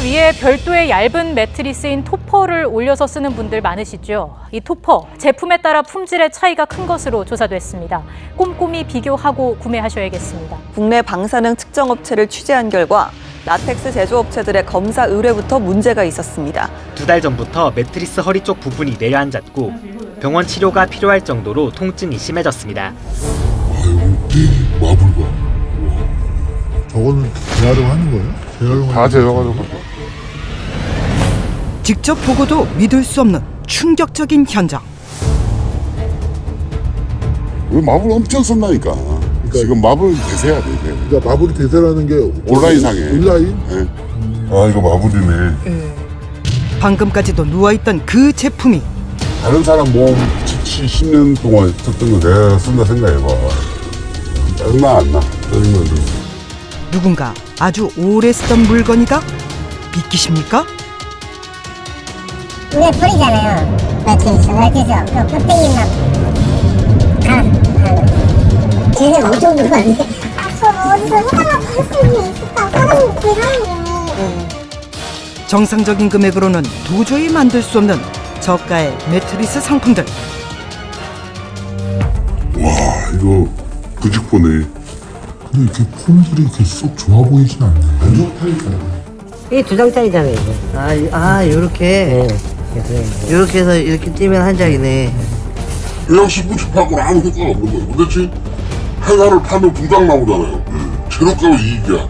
위에 별도의 얇은 매트리스인 토퍼를 올려서 쓰는 분들 많으시죠? 이 토퍼, 제품에 따라 품질의 차이가 큰 것으로 조사됐습니다. 꼼꼼히 비교하고 구매하셔야겠습니다. 국내 방사능 측정업체를 취재한 결과 라텍스 제조업체들의 검사 의뢰부터 문제가 있었습니다. 2달 전부터 매트리스 허리 쪽 부분이 내려앉았고 병원 치료가 필요할 정도로 통증이 심해졌습니다. 마블 봐. 저거는 재활용하는 거예요? 다 재활용하는 거죠. 직접 보고도 믿을 수 없는 충격적인 현장. 왜 마블 엄청 썼나니까. 지금 마블 대세야 돼. 그러니까 마블이 대세라는 게 온라인상에. 온라인? 네. 아 이거 마블이네. 방금까지도 누워있던 그 제품이 다른 사람 몸 10년 동안 썼던 거 내가 쓴다 생각해봐. 짜증나 안 나? 짜증나 들어. 누군가 아주 오래 쓰던 물건이다? 믿기십니까? 눈에 보이잖아요. 매트리스. 그 끝에 막 쟤는 엄청 물건인데. 저 어디서 해달라고 할 수 있을까? 사람이 대단해. 정상적인 금액으로는 도저히 만들 수 없는 저가의 매트리스 상품들. 와 이거 부직포네. 근데 이렇게 폼들이 이렇게 쏙 좋아 보이진 않네. 안 좋다니까. 이게 2장짜리잖아요, 이거. 요렇게. 요렇게 해서 이렇게 띄면 한 장이네. 그냥 10분씩 팔고 아무 효과가 없는 거예요. 근데 하나를 파면 2장 나오잖아요. 재료값은 이익이야.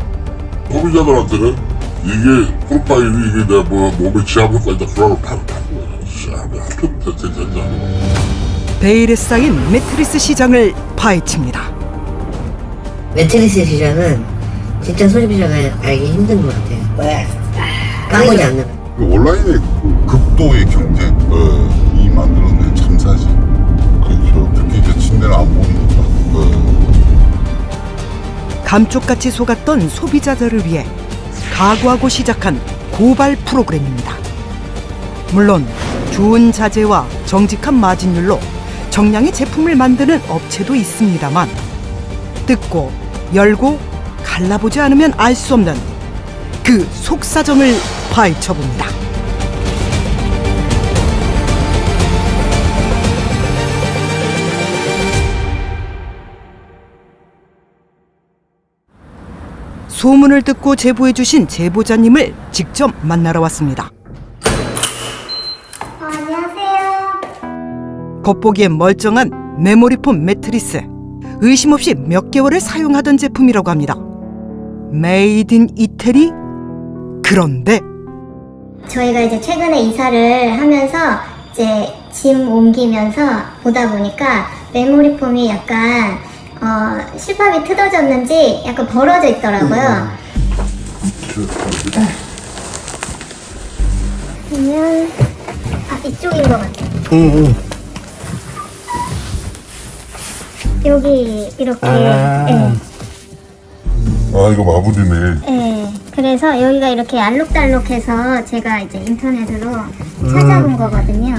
소비자들한테는 이게 프로파일이 이게 내가 몸에 지압 효과 있다 그러고 파는 거야. 합격 된다. 베일에 쌓인 매트리스 시장을 파헤칩니다. 매트리스 시장은 진짜 소비자가 알기 힘든 것 같아요. 까보지 않는. 온라인의 극도의 경쟁이 만들어낸 참사지. 그렇죠. 특히 이제 침대는 안 보이니까. 감쪽같이 속았던 소비자들을 위해 각오하고 시작한 고발 프로그램입니다. 물론 좋은 자재와 정직한 마진율로 정량의 제품을 만드는 업체도 있습니다만 뜯고 열고 갈라보지 않으면 알 수 없는 그 속사정을 파헤쳐봅니다. 소문을 듣고 제보해주신 제보자님을 직접 만나러 왔습니다. 안녕하세요. 겉보기엔 멀쩡한 메모리폼 매트리스. 의심 없이 몇 개월을 사용하던 제품이라고 합니다. 메이드 인 이태리? 그런데 저희가 이제 최근에 이사를 하면서 이제 짐 옮기면서 보다 보니까 메모리 폼이 약간 실밥이 뜯어졌는지 약간 벌어져 있더라고요. 그러면 이쪽인 것 같아요. 여기 이렇게. 네. 아 이거 마블이네. 네. 그래서 여기가 이렇게 알록달록해서 제가 이제 인터넷으로 찾아본 거거든요.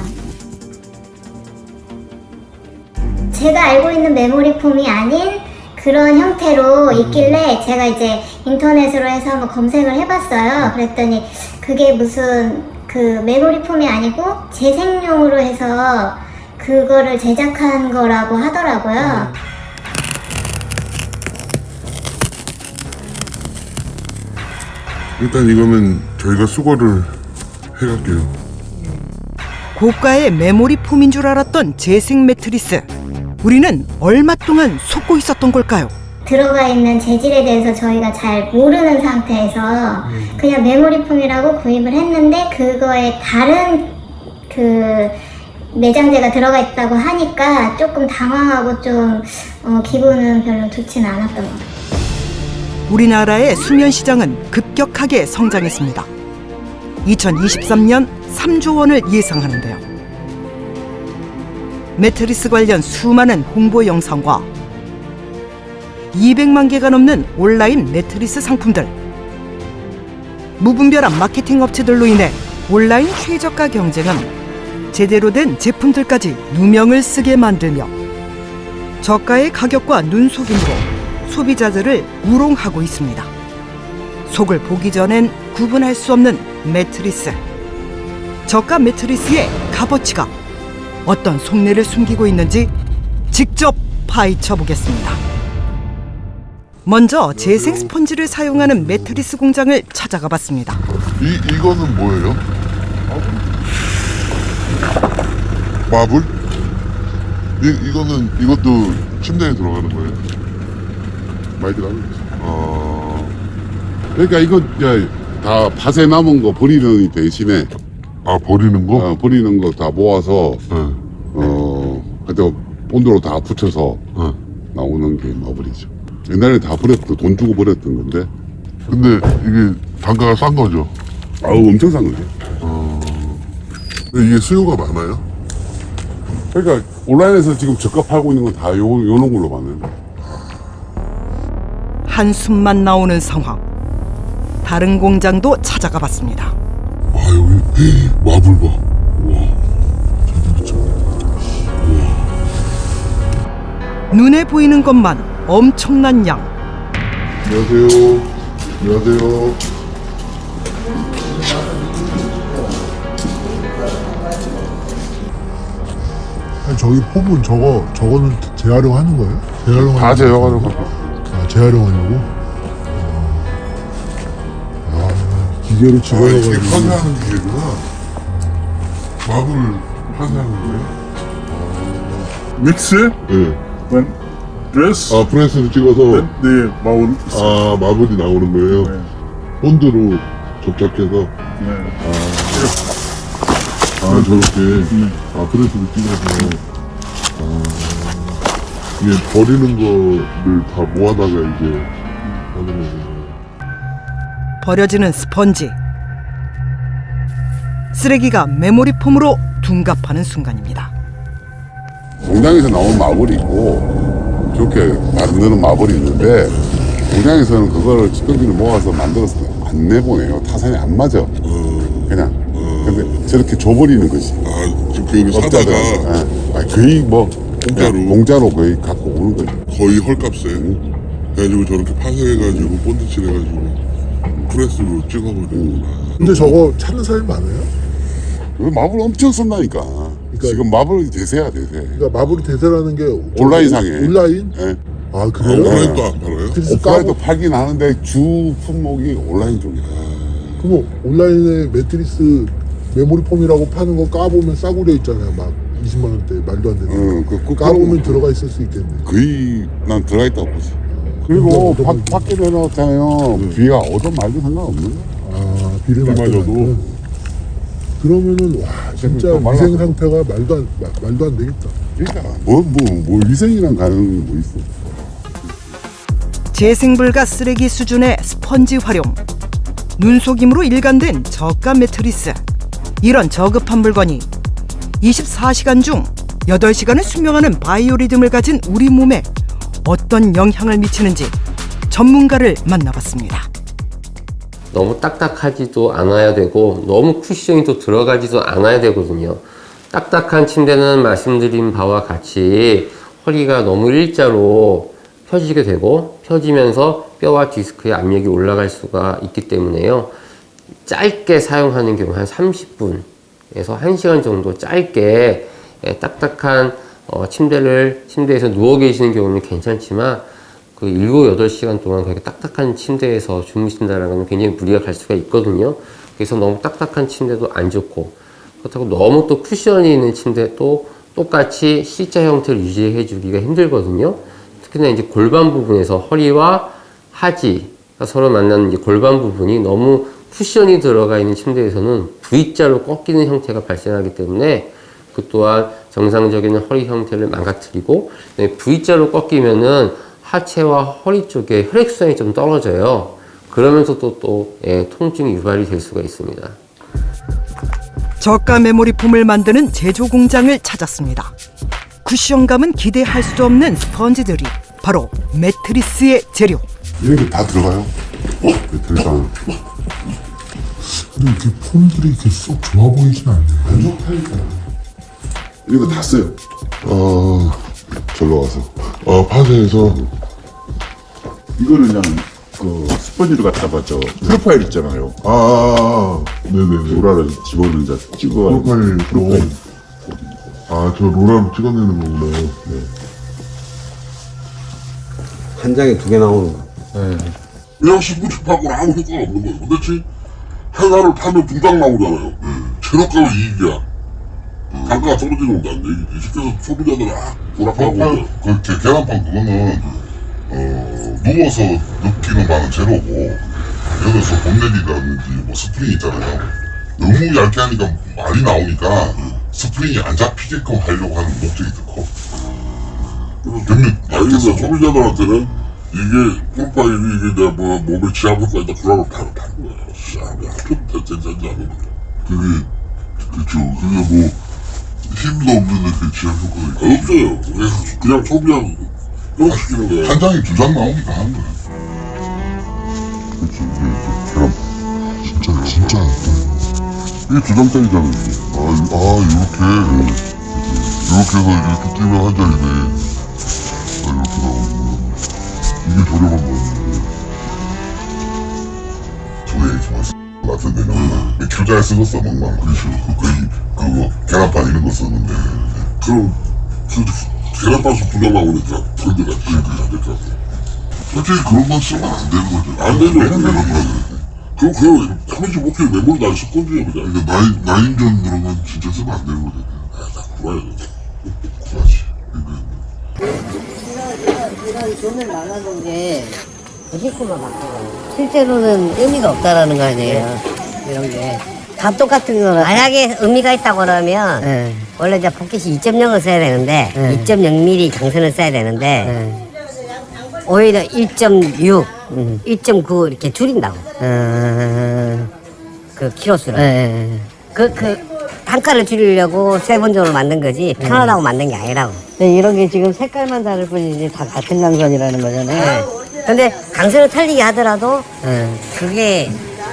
제가 알고 있는 메모리 폼이 아닌 그런 형태로 있길래 제가 이제 인터넷으로 해서 한번 검색을 해봤어요. 그랬더니 그게 무슨 그 메모리 폼이 아니고 재생용으로 해서 그거를 제작한 거라고 하더라고요. 일단 이거는 저희가 수거를 해갈게요. 고가의 메모리 폼인 줄 알았던 재생 매트리스. 우리는 얼마 동안 속고 있었던 걸까요? 들어가 있는 재질에 대해서 저희가 잘 모르는 상태에서 그냥 메모리 폼이라고 구입을 했는데 그거에 다른 그 내장재가 들어가 있다고 하니까 조금 당황하고 좀 기분은 별로 좋지는 않았던 것 같아요. 우리나라의 수면 시장은 급격하게 성장했습니다. 2023년 3조 원을 예상하는데요. 매트리스 관련 수많은 홍보 영상과 200만 개가 넘는 온라인 매트리스 상품들, 무분별한 마케팅 업체들로 인해 온라인 최저가 경쟁은 제대로 된 제품들까지 누명을 쓰게 만들며 저가의 가격과 눈속임으로 소비자들을 우롱하고 있습니다. 속을 보기 전엔 구분할 수 없는 매트리스. 저가 매트리스의 값어치가 어떤 속내를 숨기고 있는지 직접 파헤쳐 보겠습니다. 먼저 재생 스펀지를 사용하는 매트리스 공장을 찾아가 봤습니다. 이거는 뭐예요? 마블? 이것도 침대에 들어가는 거예요? 마이크 나오겠어. 그러니까 이거 이제 다 밭에 남은 거 버리는 대신에 버리는 거? 버리는 거 다 모아서 하여튼 본드로 다 붙여서 나오는 게 마블이죠. 옛날에 다 버렸던 돈 주고 버렸던 건데. 근데 이게 단가가 싼 거죠? 엄청 싼 거죠. 근데 이게 수요가 많아요? 그러니까 온라인에서 지금 저가 팔고 있는 건 다 요런 걸로 많아요. 한숨만 나오는 상황. 다른 공장도 찾아가 봤습니다. 여기 마블 봐. 눈에 보이는 것만 엄청난 양. 안녕하세요. 안녕하세요. 아니, 저기 폼은 저거는 재활용하는 거예요? 다 재활용하는 거. 재활용하려고? 기계로 이게 집어넣어가지고. 판매하는 기계구나. 마블 판매하는 거예요? 믹스? 네. 드레스? 프레스를 찍어서 네, 마울. 마블이 나오는 거예요? 네. 본드로 접착해서 네. 저렇게 프레스를 찍어서 이게 버리는 거를 다 모아다가 이제 하는 거예요. 버려지는 스펀지. 쓰레기가 메모리 폼으로 둔갑하는 순간입니다. 공장에서 나온 마블이 있고 저렇게 만드는 마블이 있는데 공장에서는 그거를 찌꺼기를 모아서 만들어서 안 내보내요. 타산이 안 맞아. 그냥. 근데 저렇게 줘버리는 거지. 지금 여기 사다가 거의 뭐 공짜로? 공짜로 거의 갖고 오는 거지. 거의 헐값에 그래가지고 저렇게 파쇄해가지고 본드 칠해가지고 프레스로 찍어버리는구나. 근데 저거 찾는 사람이 많아요? 마블 엄청 쓴다니까. 지금 마블이 대세야 대세. 그러니까 마블이 대세라는 게 온라인상에. 온라인? 예. 그래요? 오프라인도 안 팔아요? 오프라인도 팔긴 하는데 주 품목이 온라인 쪽이야. 그럼 온라인에 매트리스 메모리 폼이라고 파는 거 까보면 싸구려 있잖아요. 막 20만 원대 말도 안 되는. 까보면 들어가 있을 수 있겠네. 거의 난 들어가 있다고 보지. 그리고 밖에 내놓잖아요. 비가 오든 말든 상관없는 거야. 비를 맞아도. 그러면은 와 진짜 위생 상태가 말도 안 되겠다. 그러니까 뭐 위생이랑 가는 게 뭐 있어. 재생불가 쓰레기 수준의 스펀지 활용. 눈속임으로 일관된 저가 매트리스. 이런 저급한 물건이 24시간 중 8시간을 수명하는 바이오리듬을 가진 우리 몸에 어떤 영향을 미치는지 전문가를 만나봤습니다. 너무 딱딱하지도 않아야 되고 너무 쿠션이 또 들어가지도 않아야 되거든요. 딱딱한 침대는 말씀드린 바와 같이 허리가 너무 일자로 펴지게 되고 펴지면서 뼈와 디스크의 압력이 올라갈 수가 있기 때문에요. 짧게 사용하는 경우 한 30분에서 1시간 정도 짧게 딱딱한 침대에서 누워 계시는 경우는 괜찮지만 그 7, 8시간 동안 그렇게 딱딱한 침대에서 주무신다는 건 굉장히 무리가 갈 수가 있거든요. 그래서 너무 딱딱한 침대도 안 좋고 그렇다고 너무 또 쿠션이 있는 침대도 똑같이 C자 형태를 유지해 주기가 힘들거든요. 특히나 이제 골반 부분에서 허리와 하지가 서로 만나는 이제 골반 부분이 너무 쿠션이 들어가 있는 침대에서는 V자로 꺾이는 형태가 발생하기 때문에 그 또한 정상적인 허리 형태를 망가뜨리고 V자로 꺾이면은 하체와 허리 쪽에 혈액순환이 좀 떨어져요. 그러면서 또 통증이 유발이 될 수가 있습니다. 저가 메모리 폼을 만드는 제조 공장을 찾았습니다. 쿠션감은 기대할 수 없는 스펀지들이 바로 매트리스의 재료. 이런 게 다 들어가요. 매트리스 안에. 근데 이렇게 폼들이 이렇게 쏙 좋아 보이진 않네요. 안 좋다니까. 이거 다 써요. 절로 가서. 파쇄해서 이거는 그냥 그 스펀지를 갖다가 저 프로파일 있잖아요. 네네네. 로라를 집어넣는 자 찍어. 프로파일. 저 로라로 찍어내는 거구나. 네. 한 장에 2개 나오는 거. 그냥 신분집하고는 아무 효과가 없는 거예요. 근데 하나를 파면 2장 나오잖아요. 재료값은 이익이야. 단가가 떨어지는 건데 안 돼. 시켜서 소비자들은 돌아가고. 그 계란빵 그거는 누워서 느끼는 맛은 제로고 여기서 본네기라든지 뭐 스프링 있잖아요. 너무 얇게 하니까 말이 나오니까 스프링이 안 잡히게끔 하려고 하는 목적이 더 커. 아니, 소비자들한테는 이게 프로파일이 이게 내 몸에 지압 효과 있다. 그러고 바로 파는 거야. 합쳐도 된지 않는 거야. 그게 뭐 힘도 없는데 그 지압 효과가 없어요. 그냥 소비한 시키는 거야. 한 장에 2장 나오니까 하는 거야. 그치, 계란 진짜 얇다. 이게 2장짜리잖아. 이렇게 해서 이렇게 뛰면 한 장이네. 이렇게 나오고 이게 저렴한 거야. 저게 같은 데는 교자에 쓰겠어 막막. 그렇죠. 그거 계란판 이런 거 썼는데. 그럼 계란빵수 2장 나오니까 불들어. 솔직히 그런 건 쓰면 안 되는 거죠. 안 되죠. 그럼 참이지 못해 메모리 날 스펀지야 그냥. 그러니까 나인전 그런 건 진짜 쓰면 안 되는 거죠. 구라야. 구라지. 이런 돈을 나가는 게 부식수만 바꿔요. 실제로는 의미가 없다라는 거 아니에요. 이런 게. 다 똑같은 거는. 만약에 의미가 있다고 그러면 원래 이제 포켓이 2.0을 써야 되는데 2.0mm 장선을 써야 되는데 오히려 1.6, 1.9 이렇게 줄인다고. 그 키로수를. 그 단가를 줄이려고 세번종으로 만든 거지 편하다고 만든 게 아니라고. 이런 게 지금 색깔만 다를 뿐이지 다 같은 강선이라는 거잖아요. 근데 강선을 틀리게 하더라도 그게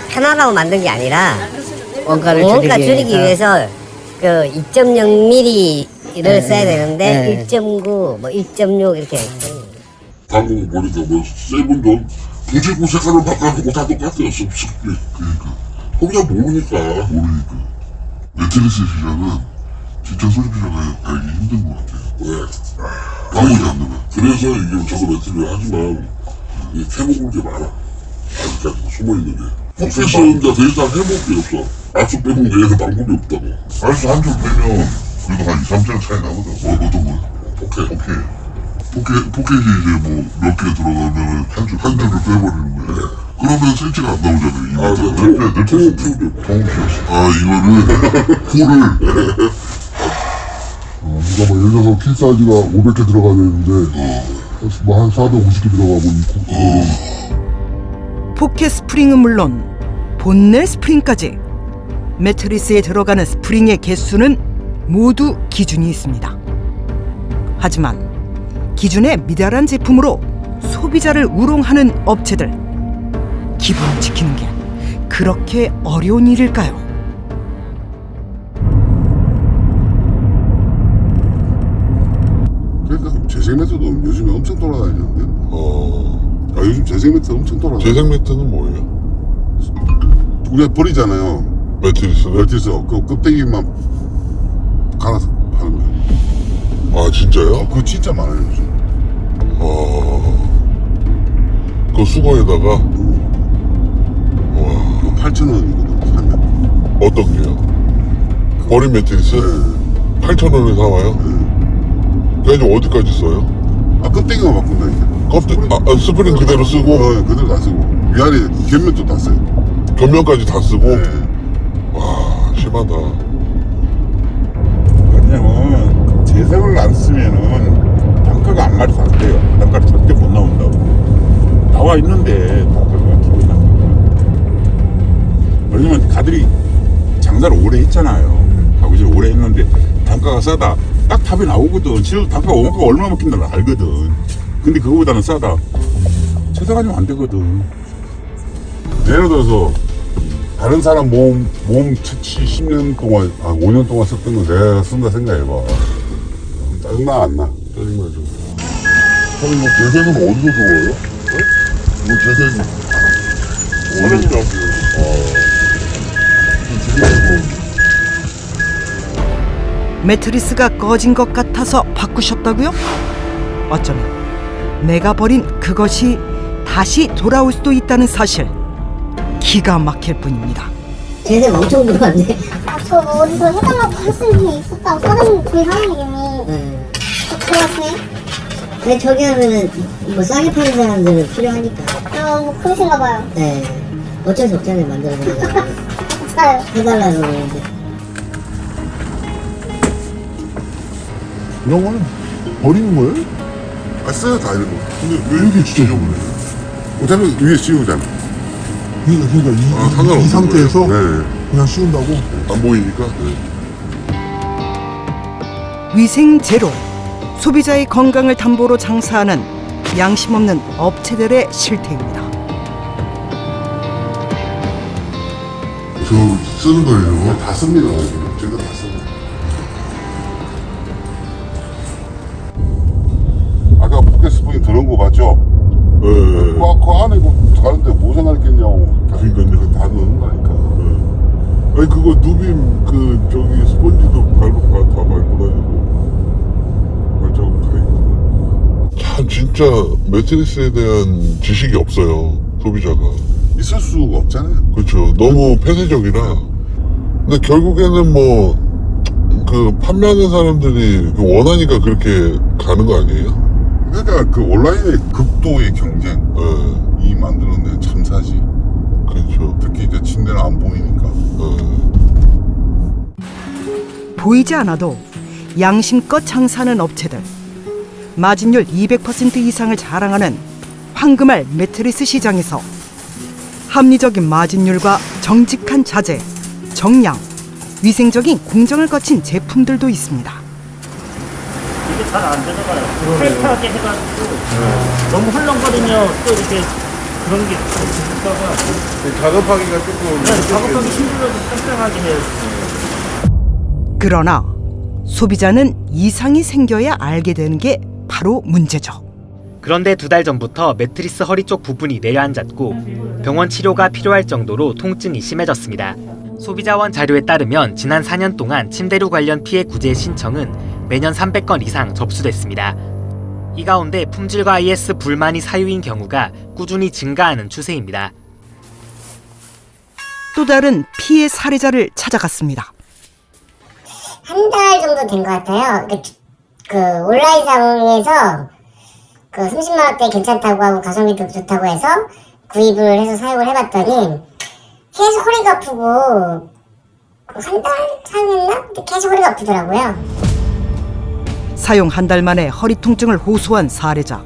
편하다고 만든 게 아니라 원가를 줄이기 위해서 그 2.0mm를 써야 되는데 1.9, 뭐 1.6 이렇게. 방금 보니까 세븐존 도제구 색깔을 바꿔주고 다 똑같아요. 그러니까. 소비자 모르니까. 매트리스 시장은 진짜 소비자가 알기 힘든 것 같아요. 왜? 가보지 않는 거야. 그래서 이게 저도 매트리를 하지만 이 캐먹은 게 많아. 아직까지 숨어있는 게. 포켓은 이제 더 이상 해먹을 게 없어. 알수 빼면 얘는 방법이 없다고. 알수 한 줄 빼면 그래도 한 2, 3장 차이 나거든. 어떤 거야? 포켓이 이제 뭐 몇 개 들어가면 한 줄을 빼버리는 거야. 그러면 생체가 안 나오잖아요. 이거를 그러니까 예를 들어서 키 사이즈가 500개 들어가야 되는데 뭐 한 450개 들어가고 포켓 스프링은 물론 본넬 스프링까지 매트리스에 들어가는 스프링의 개수는 모두 기준이 있습니다. 하지만 기준에 미달한 제품으로 소비자를 우롱하는 업체들, 기본을 지키는 게 그렇게 어려운 일일까요? 그러니까 재생 매트도 요즘에 엄청 돌아다니는데. 요즘 재생 매트 엄청 돌아다녀. 재생 매트는 뭐예요? 우리가 버리잖아요. 매트리스 그 껍데기만 갈아서 파는 거예요. 진짜요? 그거 진짜 많아요 요즘. 그 수거에다가 그거 8,000원이거든 사면. 어떤 게요? 버린 매트리스? 8,000원에 사와요? 그래가지고 어디까지 써요? 껍데기만 바꾼다니까. 스프링 그대로 쓰고? 그대로 다 쓰고 위아래 곁면도 다 써요. 겉면까지 다 쓰고? 와, 심하다. 왜냐면 재생을 안 쓰면은 단가가 안 말이 안 돼요. 단가를 절대 못 나온다고. 나와 있는데 단가가 기본 단가가. 왜냐면 가들이 장사를 오래 했잖아요. 가구질 오래 했는데 단가가 싸다. 딱 답이 나오거든. 실제 단가가 원가가 얼마 먹힌다 알거든. 근데 그거보다는 싸다. 찾아가지면 안 되거든. 예를 들어서 다른 사람 몸 채취 10년 동안 5년 동안 썼던 거 내가 쓴다 생각해봐. 짜증나 안 나? 짜증나죠. 형님 뭐 재생은 어디서 들어와요? 뭐 재생 매트리스가 꺼진 것 같아서 바꾸셨다고요? 어쩌면 내가 버린 그것이 다시 돌아올 수도 있다는 사실, 기가 막힐 뿐입니다. 쟤네 엄청 들어왔네. 저 어디서 해달라고 할 수 있었다고 사장님 그 사장님이 들어왔어요? 근데 저기 하면은 뭐 싸게 파는 사람들은 필요하니까. 뭐 그러신가 봐요. 네. 어쩔 수 없잖아요, 만들어서. 맞아요. 해달라고 그러는데. 이런 거는 버리는 거예요? 아, 써요, 다 이런 거. 근데 왜 이렇게 지저분해? 어차피 위에 씌우잖아. 그러니까 이 상태에서 네. 그냥 씌운다고? 안 보이니까. 위생 제로, 소비자의 건강을 담보로 장사하는 양심 없는 업체들의 실태입니다. 저 쓰는 거예요. 다 씁니다. 저희가 다 씁니다. 아까 포켓 스프링 들어온 거 봤죠? 네. 그 안에 뭐 다른데 뭐 생각했냐고. 그러니까요. 다 넣는 거니까. 아니 그거 누빔 그 저기 스펀지도 다 밟고 다니고 발자국 다 있고. 참 진짜 매트리스에 대한 지식이 없어요 소비자가. 있을 수가 없잖아요. 그렇죠. 너무 폐쇄적이라. 근데 결국에는 뭐 그 판매하는 사람들이 원하니까 그렇게 가는 거 아니에요? 그러니까 그 온라인의 극도의 경쟁이 만들어낸 참사지. 그렇죠. 특히 이제 침대는 안 보이니까. 보이지 않아도 양심껏 장사하는 업체들, 마진율 200% 이상을 자랑하는 황금알 매트리스 시장에서 합리적인 마진율과 정직한 자재, 정량, 위생적인 공정을 거친 제품들도 있습니다. 이게 잘 안 되나봐요. 타이트하게 해가지고 너무 헐렁거리면 또 이렇게 그런 게 있다가 작업하기가 조금. 작업하기 힘들어서 짱짱하게 해요. 그러나 소비자는 이상이 생겨야 알게 되는 게 바로 문제죠. 그런데 2달 전부터 매트리스 허리 쪽 부분이 내려앉았고 병원 치료가 필요할 정도로 통증이 심해졌습니다. 소비자원 자료에 따르면 지난 4년 동안 침대류 관련 피해 구제 신청은 매년 300건 이상 접수됐습니다. 이 가운데 품질과 IS 불만이 사유인 경우가 꾸준히 증가하는 추세입니다. 또 다른 피해 사례자를 찾아갔습니다. 한 달 정도 된 것 같아요. 그 온라인상에서 그 30만 원대 괜찮다고 하고 가성비도 좋다고 해서 구입을 해서 사용을 해봤더니 계속 허리가 아프고 한 달 사용했나? 근데 계속 허리가 아프더라고요. 사용 한 달 만에 허리 통증을 호소한 사례자.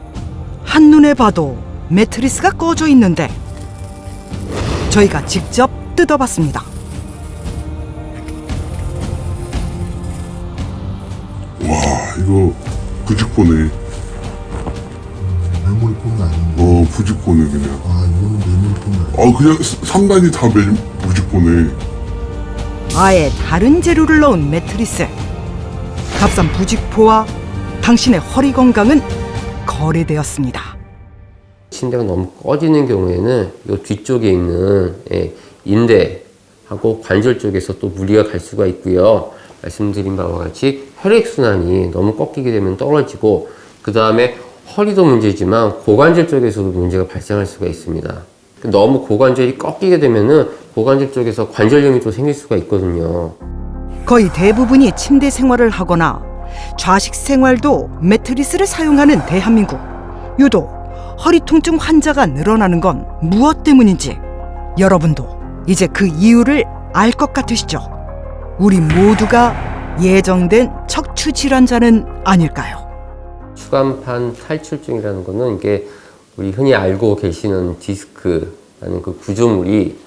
한눈에 봐도 매트리스가 꺼져 있는데 저희가 직접 뜯어봤습니다. 와 이거 부직포네. 메모리폼이 아닌데. 부직포네 그냥. 이거는 메모리폼이 아니야. 그냥 3단이 다 부직포네. 아예 다른 재료를 넣은 매트리스. 값싼 부직포와 당신의 허리 건강은 거래되었습니다. 침대가 너무 꺼지는 경우에는 이 뒤쪽에 있는 인대하고 관절 쪽에서 또 무리가 갈 수가 있고요. 말씀드린 바와 같이 혈액순환이 너무 꺾이게 되면 떨어지고, 그 다음에 허리도 문제지만 고관절 쪽에서도 문제가 발생할 수가 있습니다. 너무 고관절이 꺾이게 되면은 고관절 쪽에서 관절염이 또 생길 수가 있거든요. 거의 대부분이 침대 생활을 하거나 좌식 생활도 매트리스를 사용하는 대한민국. 유독 허리 통증 환자가 늘어나는 건 무엇 때문인지 여러분도 이제 그 이유를 알 것 같으시죠? 우리 모두가 예정된 척추 질환자는 아닐까요? 추간판 탈출증이라는 거는 이게 우리 흔히 알고 계시는 디스크라는 그 구조물이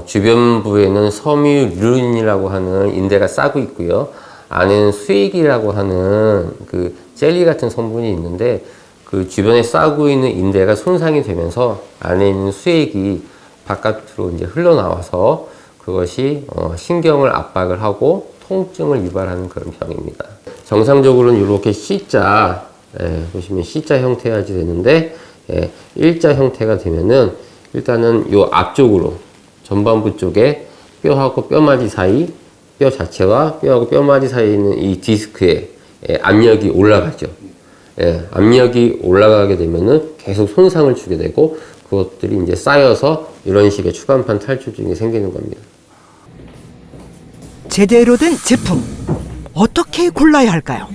주변부에는 섬유륜이라고 하는 인대가 싸고 있고요. 안에는 수액이라고 하는 그 젤리 같은 성분이 있는데, 그 주변에 싸고 있는 인대가 손상이 되면서 안에 있는 수액이 바깥으로 이제 흘러나와서 그것이 신경을 압박을 하고 통증을 유발하는 그런 병입니다. 정상적으로는 이렇게 C자, 보시면 C자 형태가 되는데, 일자 형태가 되면은 일단은 요 앞쪽으로 전반부 쪽에 뼈하고 뼈마디 사이, 뼈 자체와 뼈하고 뼈마디 사이에 있는 이 디스크에 압력이 올라가죠. 압력이 올라가게 되면은 계속 손상을 주게 되고 그것들이 이제 쌓여서 이런 식의 추간판 탈출증이 생기는 겁니다. 제대로 된 제품 어떻게 골라야 할까요?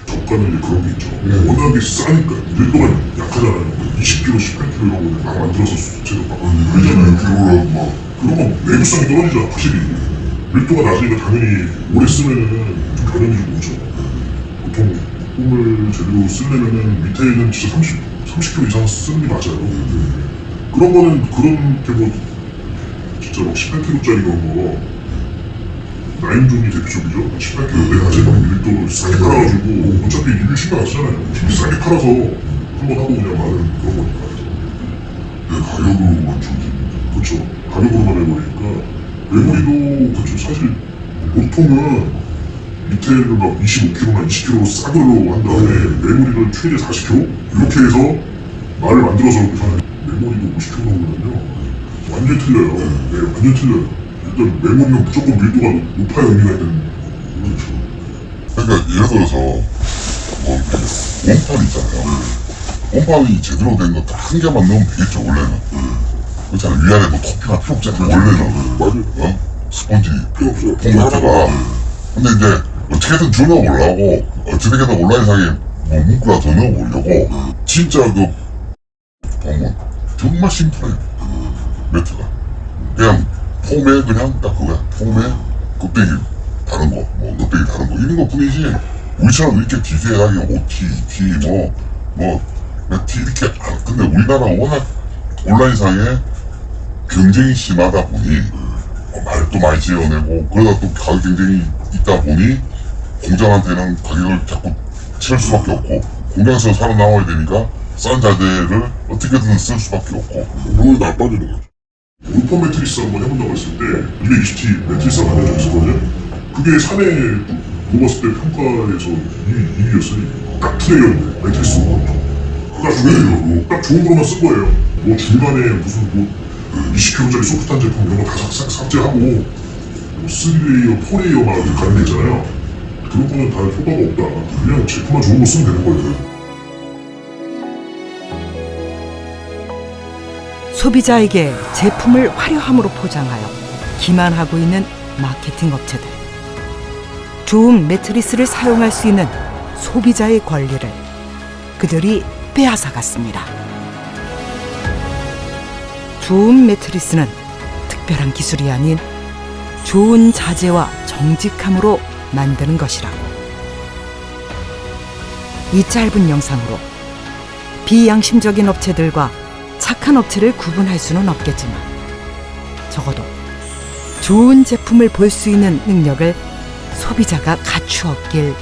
저가는 그런 게 있죠. 워낙에 싸니까 밀도가 약하잖아요. 20kg, 18kg 이런 거 막 만들어서 제대로 막 그러잖아요. 그런 건 내구성이 떨어지죠. 확실히 밀도가 낮으니까 당연히 오래 쓰면은 좀 변형이 좀 오죠. 보통 폼을 제대로 쓰려면은 밑에는 진짜 30kg 이상 쓰는 게 맞아요. 그런 거는 그렇게 뭐 진짜 막 18kg짜리 그런 거 라인존이 대표적이죠. 18kg 내가 제가 밀도를 싸게 팔아가지고 어차피 리뷰 신경 안 쓰잖아요. 싸게 팔아서 한번 하고 그냥 마는 그런 거니까. 가격으로만 그렇죠. 가격으로만 해버리니까 메모리도 그렇죠. 사실 보통은 밑에를 막 25kg나 20kg 싸들로 한 다음에 메모리를 최대 40kg 이렇게 해서 말을 만들어서 메모리도 50kg 나오거든요. 완전 틀려요. 네, 완전 틀려요. 일단 메모리는 무조건 밀도가 높아야 의미가 있는 그렇죠. 그러니까 예를 들어서 뭐 원판 있잖아요. 원판이 제대로 된 거 한 개만 넣으면 되겠죠 원래는. 그렇잖아요. 위아래 뭐 토피나 필요 없잖아요 원래는. 스펀지 필요 없어요. 폼매트가. 근데 이제 어떻게든 줄여보려고 어떻게든 온라인 상에 뭐 문구라 더 넣어보려고 진짜 그 보면 정말 심플해요. 매트가 그냥 폼에 그냥 딱 그거야. 폼에 껍데기 다른 거, 뭐 껍데기 다른 거 이런 거 뿐이지 우리처럼 이렇게 디테일하게 OT, T, T 이렇게 안. 근데 우리나라가 워낙 온라인상에 경쟁이 심하다 보니 말도 많이 지어내고 그러다 또 가격 경쟁이 있다 보니 공장한테는 가격을 자꾸 칠 수밖에 없고 공장에서 살아남아야 되니까 싼 자재를 어떻게든 쓸 수밖에 없고 그건 나빠지는 거죠. 오픈 매트리스 한번 해본다고 했을 때 220T 매트리스가 만들어져 있었거든요. 그게 사내 먹었을 때 평가에서 2위였어요. 딱 플레이어인데 매트리스 그가 중요해요. 딱 좋은 거로만 쓴 거예요. 뭐 중간에 무슨 뭐 20kg짜리 소프트한 제품 이런 거 다 삭제하고 뭐 3레이어, 4레이어 막 이렇게 가는 데 있잖아요. 그런 거는 다 효과가 없다. 그냥 제품만 좋은 거 쓰면 되는 거예요. 소비자에게 제품을 화려함으로 포장하여 기만하고 있는 마케팅 업체들. 좋은 매트리스를 사용할 수 있는 소비자의 권리를 그들이 빼앗아갔습니다. 좋은 매트리스는 특별한 기술이 아닌 좋은 자재와 정직함으로 만드는 것이라고. 이 짧은 영상으로 비양심적인 업체들과 착한 업체를 구분할 수는 없겠지만 적어도 좋은 제품을 볼 수 있는 능력을 소비자가 갖추었길